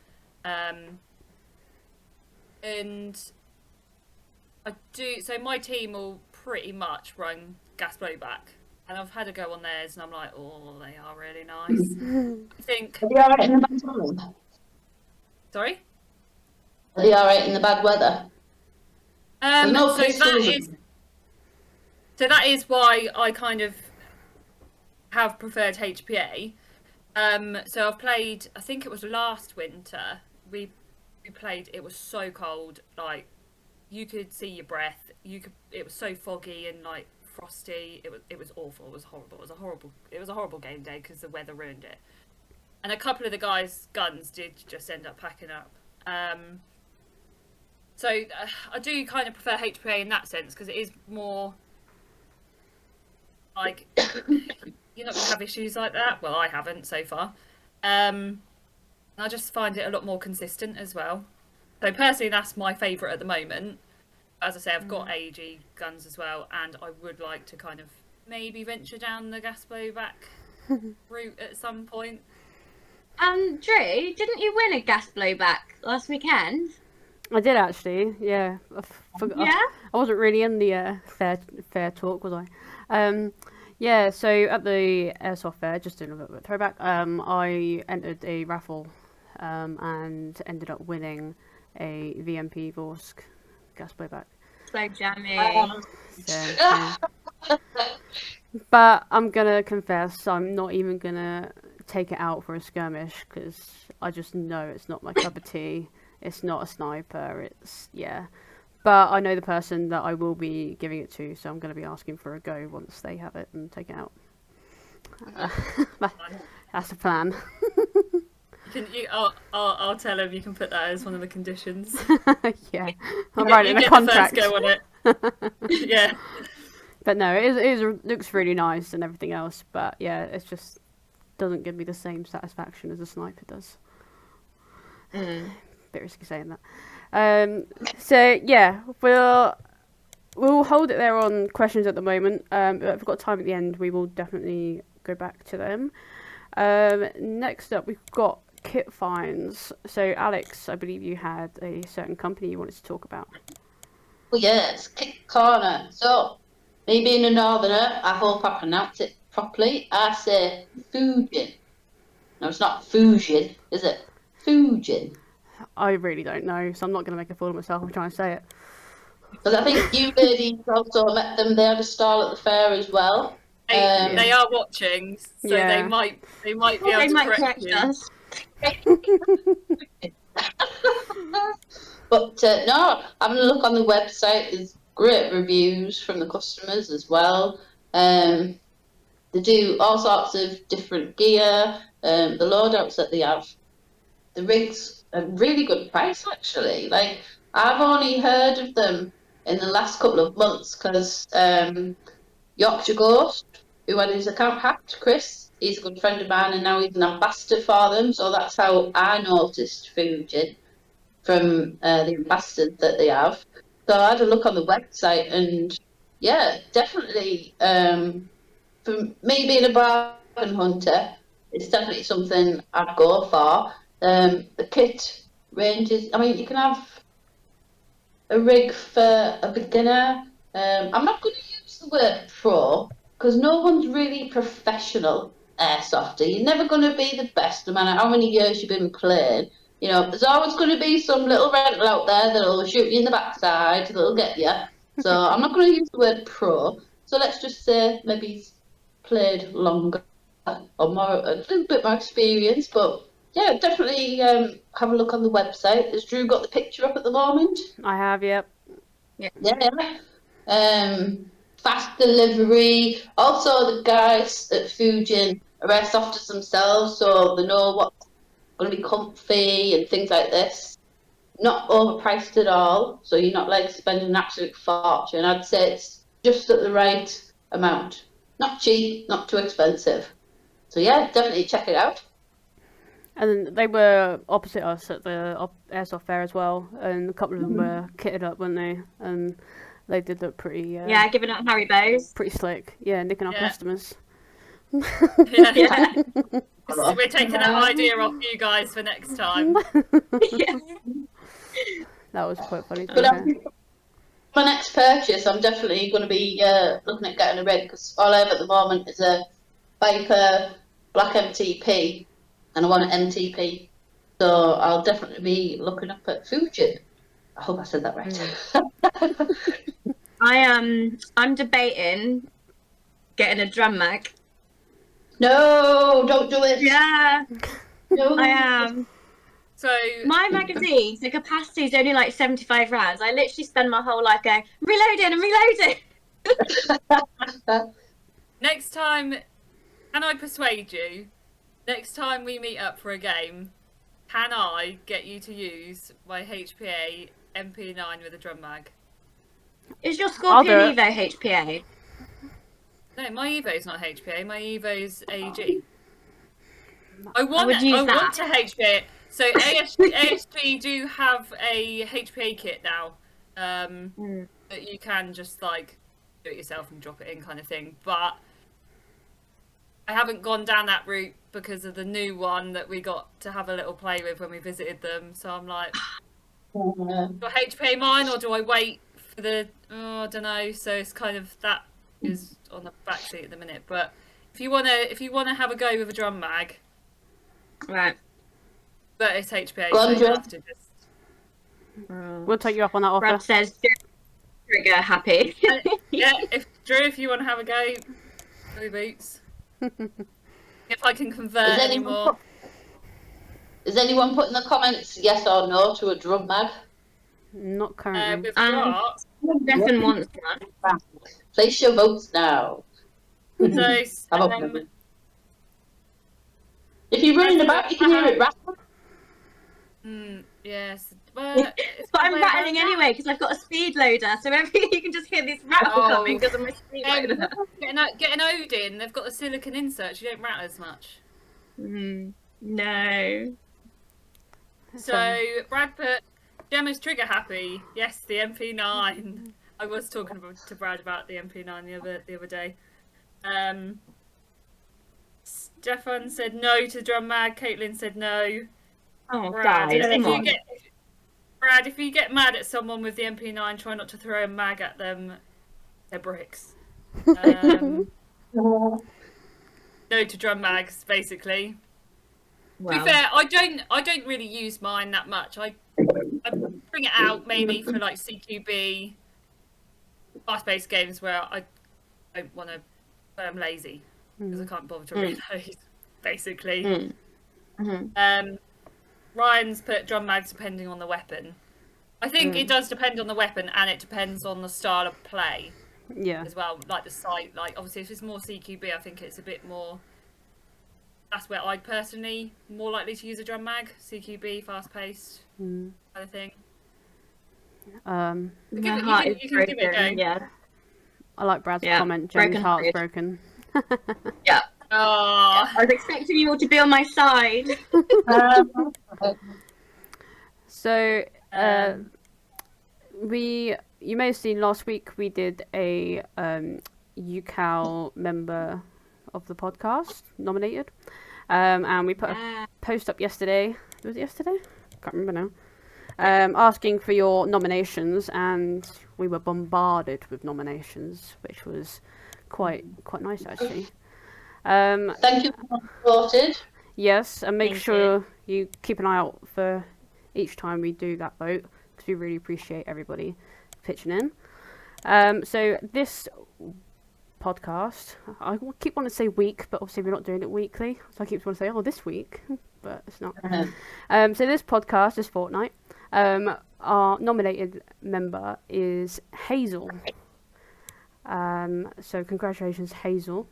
And I do, so my team will pretty much run gas blowback. And I've had a go on theirs and I'm like, oh, they are really nice. I think. Are they alright in the bad weather? Sorry? Are they alright in the bad weather? So that is why I kind of have preferred HPA. So I've played, I think it was last winter, we played, it was so cold, like you could see your breath, it was so foggy and like frosty, it was awful, it was horrible, it was a horrible game day because the weather ruined it. And a couple of the guys' guns did just end up packing up. So I do kind of prefer HPA in that sense because it is more like you're not going to have issues like that. Well, I haven't so far. I just find it a lot more consistent as well. So personally, that's my favourite at the moment. As I say, I've got AEG guns as well, and I would like to kind of maybe venture down the gas blowback route at some point. Drew, didn't you win a gas blowback last weekend? I did actually, yeah. Yeah? I wasn't really in the fair talk, was I? Yeah, so at the Airsoft Fair, just doing a little bit of throwback, I entered a raffle and ended up winning a VMP Vorsk gas blowback. So jammy. Yeah. But I'm gonna confess, I'm not even gonna take it out for a skirmish because I just know it's not my cup of tea. It's not a sniper. It's But I know the person that I will be giving it to, so I'm going to be asking for a go once they have it and take it out. That's the plan. I'll tell him you can put that as one of the conditions. Yeah, I'll write it in a contract. The first go on it. Yeah. But no, it looks really nice and everything else. But yeah, it just doesn't give me the same satisfaction as a sniper does. Bit risky saying that. So yeah, we'll hold it there on questions at the moment. But if we've got time at the end, we will definitely go back to them. Next up, we've got kit finds. So Alex, I believe you had a certain company you wanted to talk about. Well, yes, Kit Corner. So, me being a northerner, I hope I pronounce it properly. I say Fujin. No, it's not Fujin, is it? Fujin. I really don't know, so I'm not going to make a fool of myself. I'm trying to say it. Because I think you ladies also met them. They had a stall at the fair as well. They are watching, so Yeah. they might be able to correct you. us. But no, having a look on the website, there's great reviews from the customers as well. They do all sorts of different gear, the loadouts that they have. The rigs are really good price, actually. Like, I've only heard of them in the last couple of months because Yorkshire Ghost, who had his account hacked, Chris, he's a good friend of mine and now he's an ambassador for them. So that's how I noticed Fujin, from the ambassadors that they have. So I had a look on the website and yeah, definitely for me being a bargain hunter, it's definitely something I'd go for. The kit ranges, I mean, you can have a rig for a beginner. I'm not going to use the word pro because no one's really professional airsofter. You're never going to be the best no matter how many years you've been playing. You know, there's always going to be some little rental out there that'll shoot you in the backside, that'll get you. So I'm not going to use the word pro. So let's just say maybe he's played longer or more, a little bit more experience. But yeah, definitely have a look on the website. Has Drew got the picture up at the moment? I have, yep. Yeah. Fast delivery. Also, the guys at Fujin are airsofters themselves, so they know what's going to be comfy and things like this. Not overpriced at all, so you're not like spending an absolute fortune. I'd say it's just at the right amount. Not cheap, not too expensive. So yeah, definitely check it out. And they were opposite us at the Airsoft Fair as well, and a couple of them were kitted up, weren't they? And they did look pretty... yeah, giving up Harry Bows. Pretty slick. Yeah, nicking our customers. Yeah. We're taking that idea off you guys for next time. Yeah. That was quite funny. But my next purchase, I'm definitely going to be looking at getting a rig because all I have at the moment is a Viper Black MTP, and I want an MTP. So I'll definitely be looking up at Fujin. I hope I said that right. I'm debating getting a drum mag. No, don't do it. Yeah, No. I am. So My magazines, the capacity is only like 75 rounds. I literally spend my whole life going, reloading and reloading. next time, can I persuade you? Next time we meet up for a game, can I get you to use my HPA MP9 with a drum mag? Is your Scorpion I'll do Evo HPA? No, my Evo's not HPA. My Evo's AG. I would want use to that. HPA. So ASG do have a HPA kit now that you can just like do it yourself and drop it in kind of thing. But I haven't gone down that route because of the new one that we got to have a little play with when we visited them. So I'm like, do I HPA mine or do I wait for the? Oh, I don't know. So it's kind of that is on the back seat at the minute. But if you wanna have a go with a drum mag, Right. but it's HPA, Go on, so you Drew. have to just. We'll take you up on that offer. Brad says, trigger happy. Yeah, if you want to have a go, blue boots. If I can convert Is anymore. anyone put in the comments yes or no to a drum mag? Not currently. We've got Stefan wants one. Place your votes now. so If you're running about, you can hear it rattle. yes. Well, But I'm rattling anyway because I've got a speed loader, so you can just hear this rattle coming because of my speed loader. Get an Odin. They've got the silicon inserts. You don't rattle as much. No. So Brad put Gemma's trigger happy. Yes, the MP9. I was talking to Brad about the MP9 the other day. Stefan said no to drum mag. Caitlin said no. Oh, Brad, guys, come on. Brad, if you get mad at someone with the MP9, try not to throw a mag at them. They're bricks. No to drum mags, basically. Wow. To be fair, I don't really use mine that much. I bring it out maybe for like CQB, fast-paced games where I don't want to. I'm lazy because I can't bother to reload. Basically. Ryan's put drum mags depending on the weapon. I think it does depend on the weapon, and it depends on the style of play. Yeah. As well, like the sight. Like obviously, if it's more CQB, I think it's a bit more. That's where I'd personally more likely to use a drum mag. CQB, fast paced kind of thing. My heart is broken. Yeah. I like Brad's comment. Jenny's heart's broken. Yeah. Oh. I was expecting you all to be on my side. So, you may have seen last week we did a UKAL member of the podcast nominated, and we put a post up yesterday. Was it yesterday? Can't remember now. Asking for your nominations, and we were bombarded with nominations, which was quite nice actually. Thank you for supported. Yes, and make sure you keep an eye out for each time we do that vote, because we really appreciate everybody pitching in. So this podcast, I keep wanting to say week, but obviously we're not doing it weekly, so I keep wanting to say, this week, but it's not. So this podcast, this fortnight, our nominated member is Hazel. So congratulations, Hazel.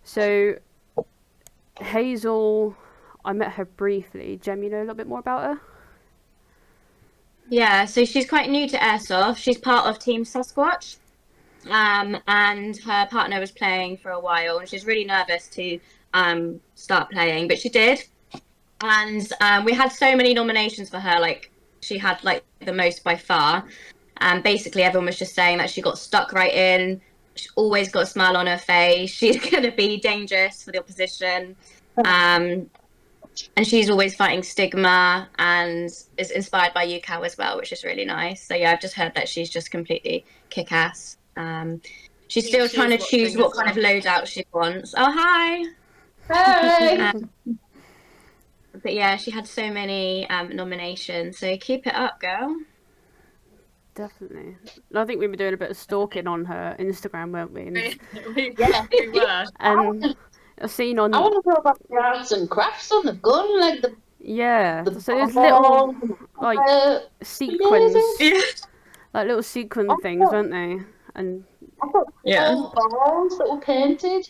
So Hazel, I met her briefly. Jem, you know a little bit more about her? Yeah, so she's quite new to Airsoft. She's part of Team Sasquatch. And her partner was playing for a while, and she's really nervous to start playing, but she did. And we had so many nominations for her, like she had like the most by far. And basically everyone was just saying that she got stuck right in. She's always got a smile on her face. She's going to be dangerous for the opposition. And she's always fighting stigma and is inspired by UKAL as well, which is really nice. So yeah, I've just heard that she's just completely kick-ass. She's still trying to choose what kind of loadout she wants. Oh, hi! Hey! But yeah, she had so many nominations, so keep it up, girl. Definitely. I think we were doing a bit of stalking on her Instagram, weren't we? And, we were. And I've seen on... I want to know about the arts and crafts on the gun, like the... Yeah, so there's little, like, sequins. Like little sequin things, weren't they? And balls that were painted.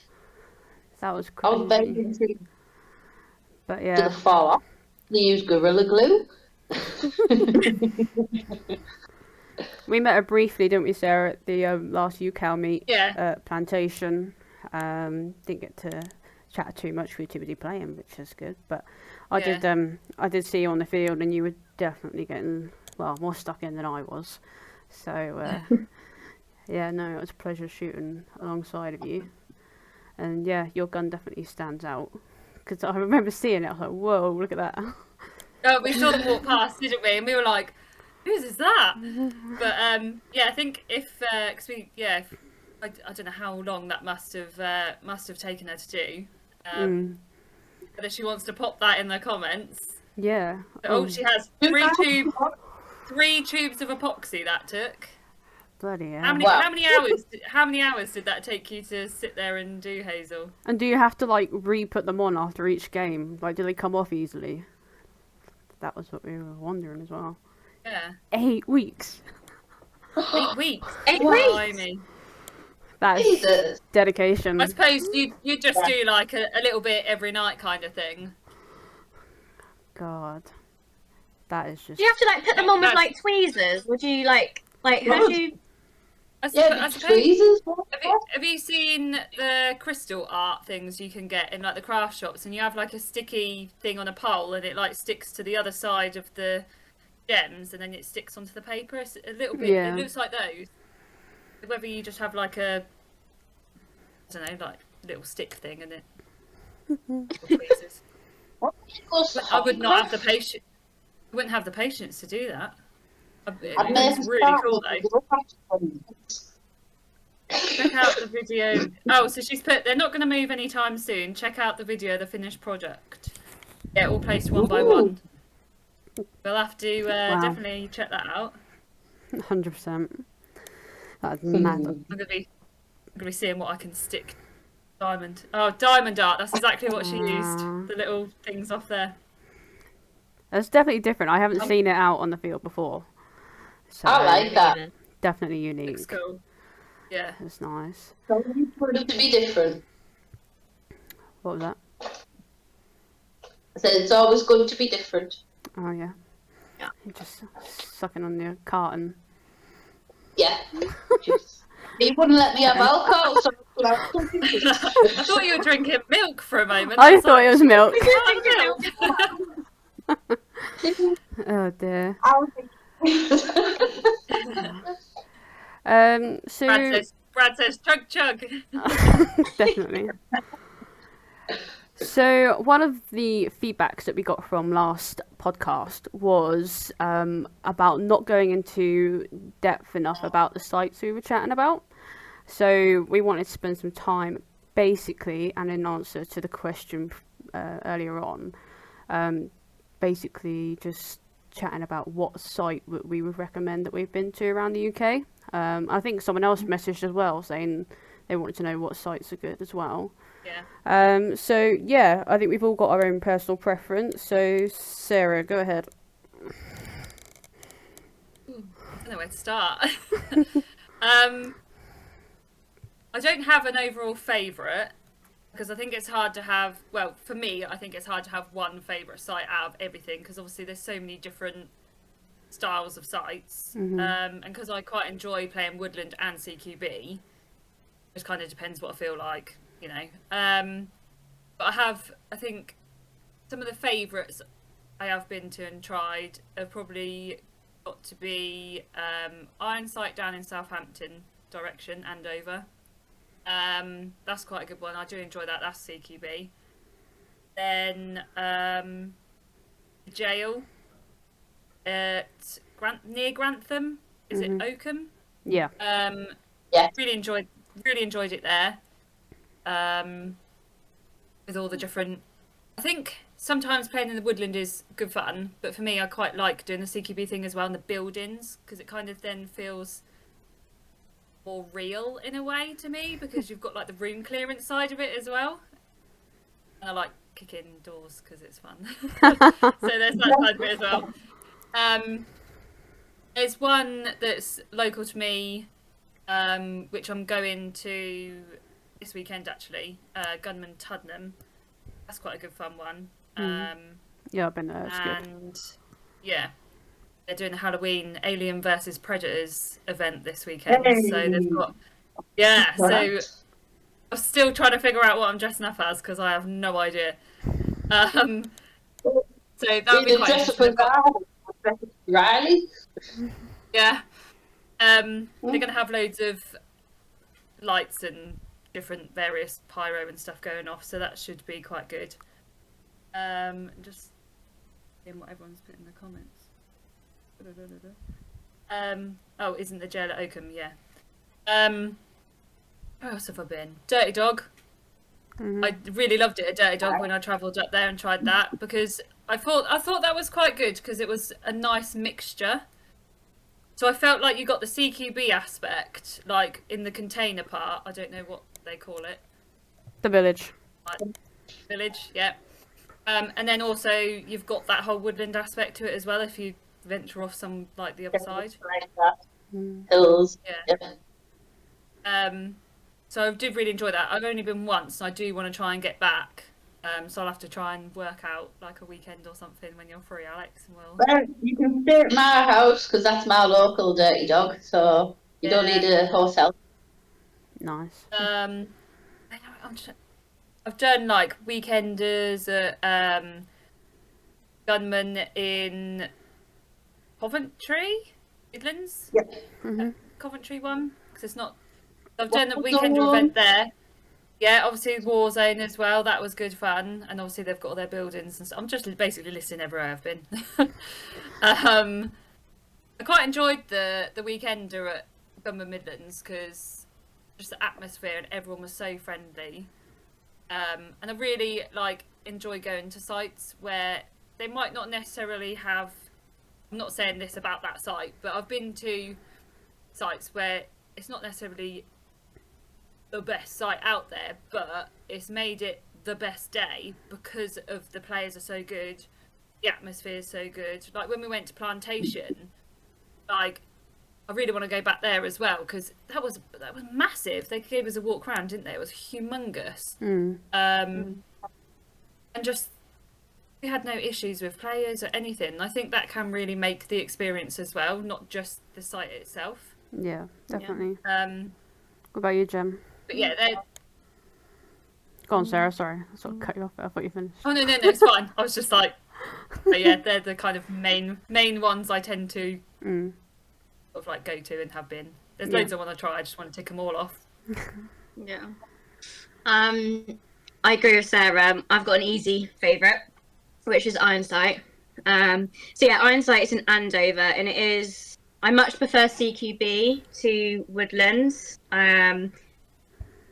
that was I was very crazy. intrigued. But To yeah, the far. They used Gorilla Glue. we met her briefly, didn't we, Sarah, at the last UKAL meet at Plantation. Didn't get to chat too much. We were too busy playing, which is good. But I did see you on the field, and you were definitely getting more stuck in than I was. So yeah, no, it was a pleasure shooting alongside of you. And yeah, your gun definitely stands out, because I remember seeing it. I was like, whoa, look at that. Oh, we saw them walk past, didn't we? And we were like, whose is that? But yeah, I think if because I don't know how long that must have taken her to do. Whether she wants to pop that in the comments. Yeah. But, she has three tubes of epoxy that took. Bloody hell. How many hours did that take you to sit there and do, Hazel? And do you have to like re-put them on after each game? Like, do they come off easily? That was what we were wondering as well. Yeah. 8 weeks. 8 weeks. 8 Blimey. That's Jesus. dedication. I suppose you just do like a little bit every night kind of thing. God. That is just... Do you have to like put them on with like tweezers? Would you like how do you? I Yeah, suppose. tweezers. Have you seen the crystal art things you can get in like the craft shops, and you have like a sticky thing on a pole, and it like sticks to the other side of the gems, and then it sticks onto the paper. It's a little bit. Yeah. It looks like those. Whether you just have like a, I don't know, like little stick thing, and it. Tweezers. I would not have the patience. I wouldn't have the patience to do that. It's really cool though. Check out the video. Oh, so she's put, they're not going to move anytime soon. Check out the video, the finished project. Yeah, all placed one by one. We'll have to definitely check that out. 100%. That's mad. I'm gonna be seeing what I can stick. Diamond. Oh, diamond art. That's exactly what she used. The little things off there. It's definitely different. I haven't seen it out on the field before. So I like that. definitely unique. Looks cool. Yeah. It's nice. It's to be different. What was that? I said it's always good to be different. Oh yeah. Yeah. You're just sucking on your carton. Yeah. He wouldn't let me have alcohol, so I thought you were drinking milk for a moment. I thought it was milk. Milk. Oh dear. So Brad says chug chug. definitely. So one of the feedbacks that we got from last podcast was about not going into depth enough about the sites we were chatting about. So we wanted to spend some time basically, and in answer to the question earlier on, basically just chatting about what site we would recommend that we've been to around the UK. I think someone else messaged as well saying they wanted to know what sites are good as well. Yeah. So yeah, I think we've all got our own personal preference. So Sarah, go ahead. I don't know where to start. I don't have an overall favourite because I think it's hard to have. Well, for me, I think it's hard to have one favourite site out of everything because obviously there's so many different styles of sites, and because I quite enjoy playing Woodland and CQB, it just kind of depends what I feel like. You know, but I think some of the favourites I have been to and tried have probably got to be Iron Sight down in Southampton direction, Andover. That's quite a good one. I do enjoy that. That's CQB. Then the jail at near Grantham. Is it Oakham? Yeah. Yeah. Really enjoyed it there. With all the different, I think sometimes playing in the woodland is good fun, but for me I quite like doing the CQB thing as well in the buildings because it kind of then feels more real in a way to me because you've got like the room clearance side of it as well, and I like kicking doors because it's fun. So there's that side of it as well. There's one that's local to me, which I'm going to this weekend actually, Gunman Tuddenham. That's quite a good fun one. Yeah, I've been there. It's good. And yeah, they're doing a Halloween Alien versus Predators event this weekend. Hey. So they've got so I'm still trying to figure out what I'm dressing up as because I have no idea. So that'll be quite interesting. Riley. Yeah. They're going to have loads of lights and different various pyro and stuff going off, so that should be quite good. Just seeing what everyone's put in the comments. Oh, isn't the jail at Oakham? Yeah. Where else have I been? Dirty Dog. I really loved it at Dirty Dog when I travelled up there and tried that because I thought that was quite good because it was a nice mixture. So I felt like you got the CQB aspect, like in the container part. I don't know what they call it. The village. Village, yeah. And then also you've got that whole woodland aspect to it as well if you venture off some like the other side. Like that. Mm. Hills. Yeah. Yeah. So I did really enjoy that. I've only been once, and I do want to try and get back. So I'll have to try and work out like a weekend or something when you're free, Alex, and we'll. Well, you can stay at my house because that's my local Dirty Dog, so you don't need a hotel. Nice. I've done like weekenders at Gunman in Coventry, Midlands. Yep. Mm-hmm. Coventry one, because it's not. I've done a weekender event there. Yeah, obviously Warzone as well. That was good fun, and obviously they've got all their buildings and stuff. I'm just basically listing everywhere I've been. I quite enjoyed the weekender at Gunman Midlands because just the atmosphere and everyone was so friendly. And I really enjoy going to sites where they might not necessarily have. I'm not saying this about that site, but I've been to sites where it's not necessarily the best site out there, but it's made it the best day because of the players are so good, the atmosphere is so good. Like when we went to Plantation, I really want to go back there as well because that was massive. They gave us a walk around, didn't they? It was humongous. And just we had no issues with players or anything. I think that can really make the experience as well, not just the site itself. Yeah, definitely. Yeah. What about you, Jem? But yeah, they're. Go on, Sarah. Sorry, I sort of cut you off. I thought you finished. Oh no, it's fine. I was just but yeah, they're the kind of main ones I tend to sort of go to and have been. There's loads I want to try. I just want to tick them all off. Yeah. I agree with Sarah. I've got an easy favourite, which is Ironsight. So yeah, Ironsight is in Andover, and it is. I much prefer CQB to Woodlands.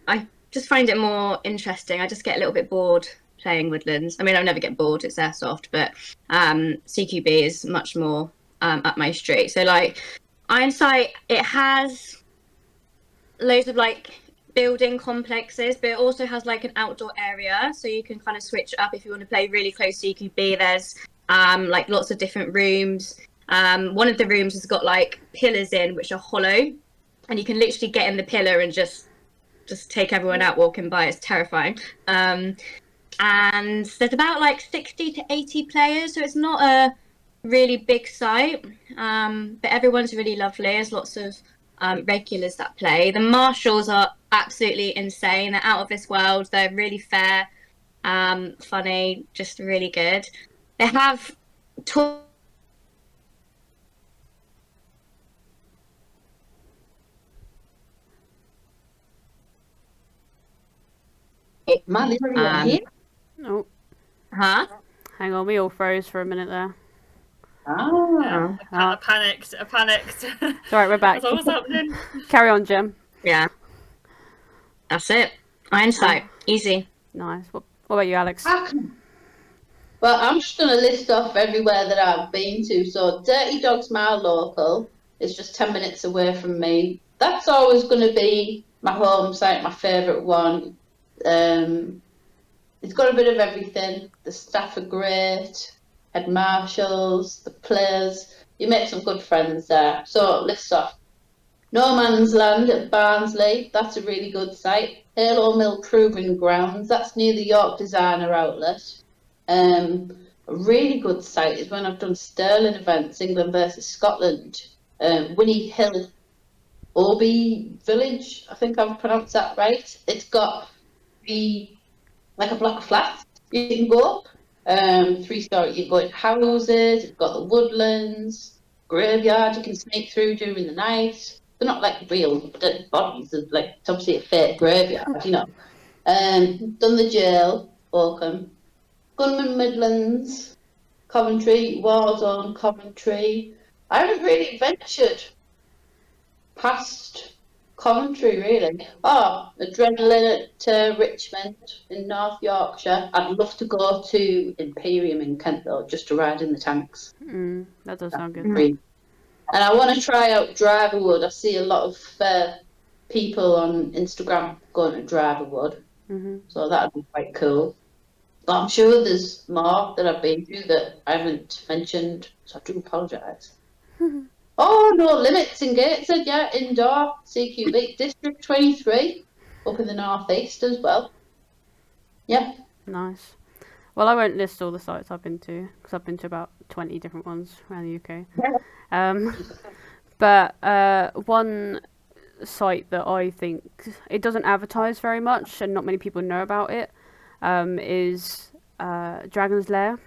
I just find it more interesting. I just get a little bit bored playing Woodlands. I mean, I'll never get bored. It's airsoft, but CQB is much more up my street. So Ironsight, it has loads of building complexes, but it also has an outdoor area, so you can kind of switch up if you want to play really close CQB. There's lots of different rooms. One of the rooms has got pillars in which are hollow, and you can literally get in the pillar and just take everyone out walking by. It's terrifying. And there's about 60 to 80 players, so it's not a really big site, but everyone's really lovely. There's lots of regulars that play. The marshals are absolutely insane. They're out of this world. They're really fair, funny, just really good. They have Oh, Huh? hang on, we all froze for a minute there. I panicked. It's alright, we're back. What's happening? Carry on, Jem. Yeah. That's it. Ironsight. Easy. Nice. What about you, Alex? Well, I'm just going to list off everywhere that I've been to. So Dirty Dog's my local. It's just 10 minutes away from me. That's always going to be my home site, my favourite one. It's got a bit of everything. The staff are great. Head marshals, the players. You make some good friends there. So list off. No Man's Land at Barnsley. That's a really good site. Halo Mill Proving Grounds. That's near the York Designer Outlet. A really good site is when I've done Stirling events, England versus Scotland. Winnie Hill Obi Village, I think I've pronounced that right. It's got a block of flats you can go up. 3-story, you can go in houses, it's got the woodlands, graveyard you can sneak through during the night. They're not real dead bodies, they're it's obviously a fake graveyard, you know. Done the jail, Oakham. Gunman Midlands, Coventry, Warzone, Coventry. I haven't really ventured past Coventry, really. Oh, Adrenaline at Richmond in North Yorkshire. I'd love to go to Imperium in Kent, though, just to ride in the tanks. That does sound good. And I want to try out Driverwood. I see a lot of people on Instagram going to Driverwood, so that would be quite cool. But I'm sure there's more that I've been to that I haven't mentioned, so I do apologise. Oh, no limits in Gateshead, yeah, indoor, CQB, District 23, up in the northeast as well. Yeah. Nice. Well, I won't list all the sites I've been to because I've been to about 20 different ones around the UK. But one site that I think it doesn't advertise very much and not many people know about it is Dragon's Lair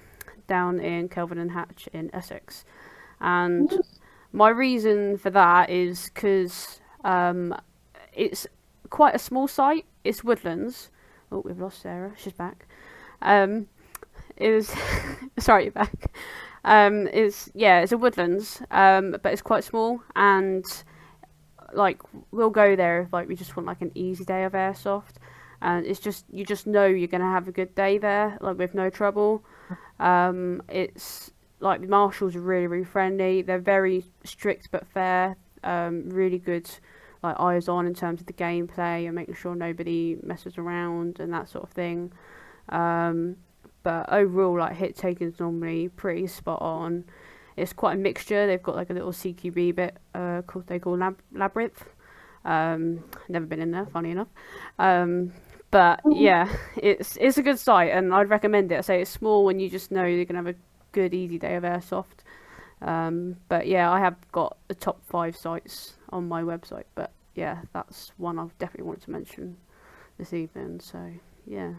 down in Kelvin and Hatch in Essex. And my reason for that is because it's quite a small site. It's woodlands. Oh, we've lost Sarah. She's back. Sorry, you're back. It's a woodlands, but it's quite small, and like we'll go there if like we just want like an easy day of airsoft, and it's just you just know you're gonna have a good day there, like with no trouble. It's like the marshals are really, really friendly. They're very strict but fair. Really good, like eyes on in terms of the gameplay and making sure nobody messes around and that sort of thing. But overall, like hit taking's normally pretty spot on. It's quite a mixture. They've got like a little CQB bit they call Labyrinth. Never been in there, funny enough. But yeah, it's a good site and I'd recommend it. I say it's small when you just know you're gonna have a good easy day of airsoft. But yeah, I have got the top 5 sites on my website. But yeah, that's one I've definitely wanted to mention this evening. So yeah.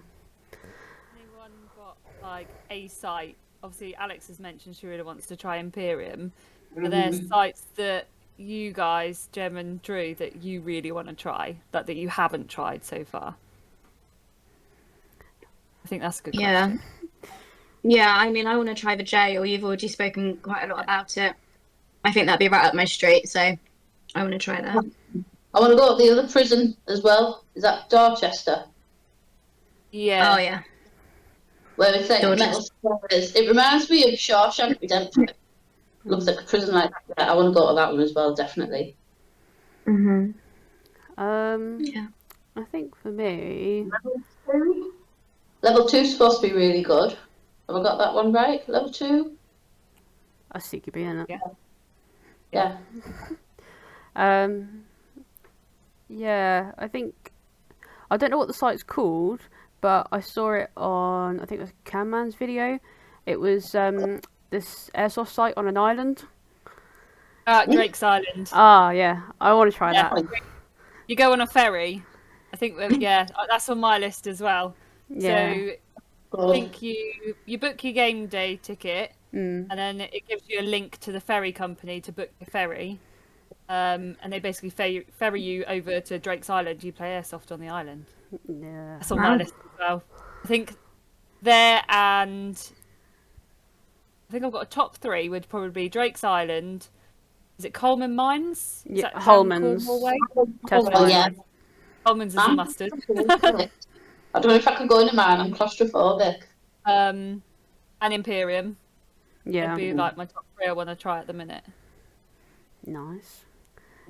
Anyone got like a site? Obviously, Alex has mentioned she really wants to try Imperium. Are there sites that you guys, Jem and Drew, that you really want to try, that you haven't tried so far? I think that's a good question. Yeah, I mean, I want to try the jail. You've already spoken quite a lot about it. I think that'd be right up my street, so I want to try that. I want to go to the other prison as well. Is that Dorchester? Yeah. Oh, yeah. Where it's like metal stairs. It reminds me of Shawshank Redemption. Looks like a prison like that. I want to go to that one as well, definitely. Yeah. I think for me, Level 2 is supposed to be really good. Have I got that one right? Level 2? I CQB in it. Yeah. Yeah, I think I don't know what the site's called, but I saw it on I think it was Camman's video. It was this airsoft site on an island. Drake's Island. Ah, yeah, I want to try that. You go on a ferry. I think that's on my list as well. Yeah. So I think you book your game day ticket, and then it gives you a link to the ferry company to book your ferry. And they basically ferry you over to Drake's Island. You play airsoft on the island. Yeah. That's on my list as well. I think there, and I think I've got a top 3 would probably be Drake's Island. Is it Coleman Mines? Is that Holman's. Yeah. Coleman's is a mustard. I don't know if I could go in a mine. I'm claustrophobic. And Imperium. Yeah. Would be like my top 3 I want to try at the minute. Nice.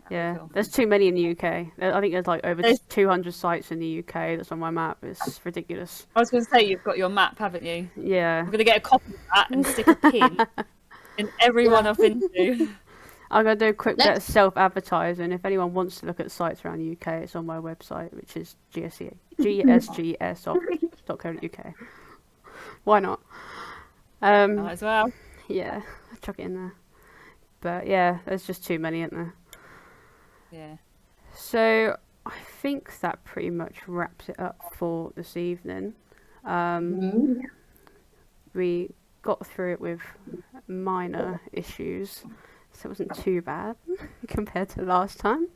Yeah, Cool. there's too many in the UK. I think there's like over 200 sites in the UK that's on my map. It's ridiculous. I was going to say, you've got your map, haven't you? Yeah. I'm going to get a copy of that and stick a pin in every one I've been to. I'm going to do a quick bit of self-advertising. If anyone wants to look at sites around the UK, it's on my website, which is gsgairsoft.co.uk. Why not? Might as well. Yeah, I'll chuck it in there. But yeah, there's just too many, isn't there? Yeah. So I think that pretty much wraps it up for this evening. We got through it with minor issues, so it wasn't too bad compared to last time.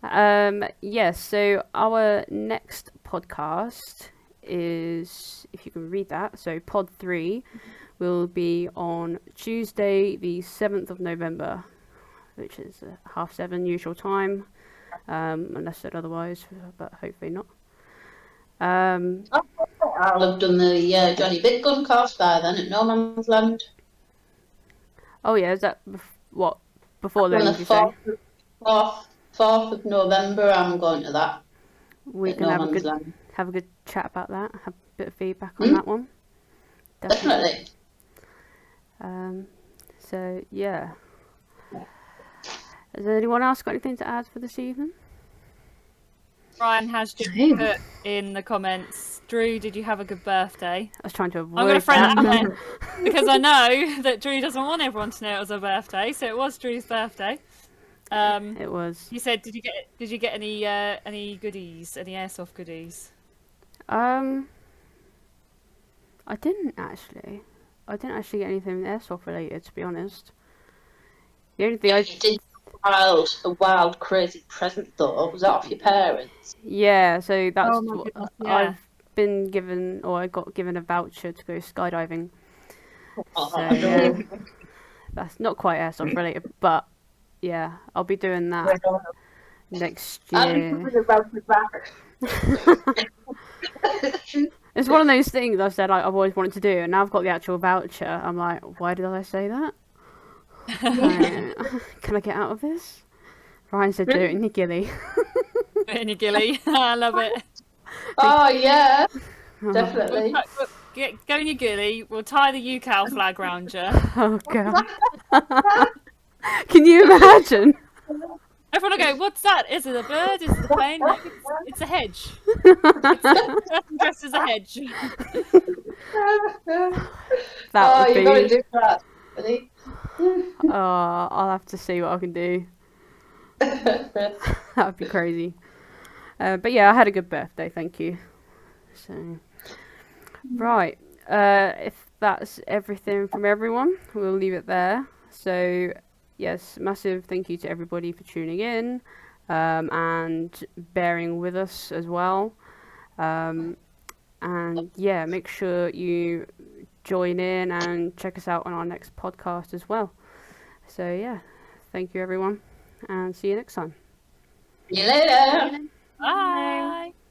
So our next podcast is, if you can read that, so pod 3 will be on Tuesday the 7th of November, which is 7:30 usual time, unless said otherwise, but hopefully not. I'll have done the Johnny Big Gun course by then at No Man's Land. Oh yeah, is that before then? On Did you say? 4th of November, I'm going to that. We at can No have Man's Land. a good chat about that, have a bit of feedback on that one. Definitely. So yeah. Has anyone else got anything to add for this evening? Ryan has just put in the comments, Drew, did you have a good birthday? I was trying to avoid I'm going to throw that. that in because I know that Drew doesn't want everyone to know it was her birthday, so it was Drew's birthday. It was. You said, did you get any goodies, any airsoft goodies? I didn't actually. I didn't actually get anything airsoft related, to be honest. The only thing You did a wild, crazy present though. Was that off your parents? Yeah, so that's Oh my what goodness, yeah. I've been given, or I got given a voucher to go skydiving. So yeah, that's not quite airsoft related, but yeah, I'll be doing that next year. It's one of those things I said I've always wanted to do, and now I've got the actual voucher. I'm like, why did I say that? Can I get out of this? Ryan said, do it in your ghillie. In your ghillie. I love it. Oh yeah, definitely. Go in your ghillie, we'll tie the UKAL flag round you. Oh god. Can you imagine? Everyone will go, what's that? Is it a bird? Is it a plane? No, it's a hedge. It's dressed as a hedge. That would you be... gotta do that, buddy. Oh, I'll have to see what I can do. That would be crazy. But yeah, I had a good birthday, thank you. So, right. If that's everything from everyone, we'll leave it there. So, yes, massive thank you to everybody for tuning in and bearing with us as well. And yeah, make sure you join in and check us out on our next podcast as well. So yeah, thank you everyone, and see you next time. See you later. Bye.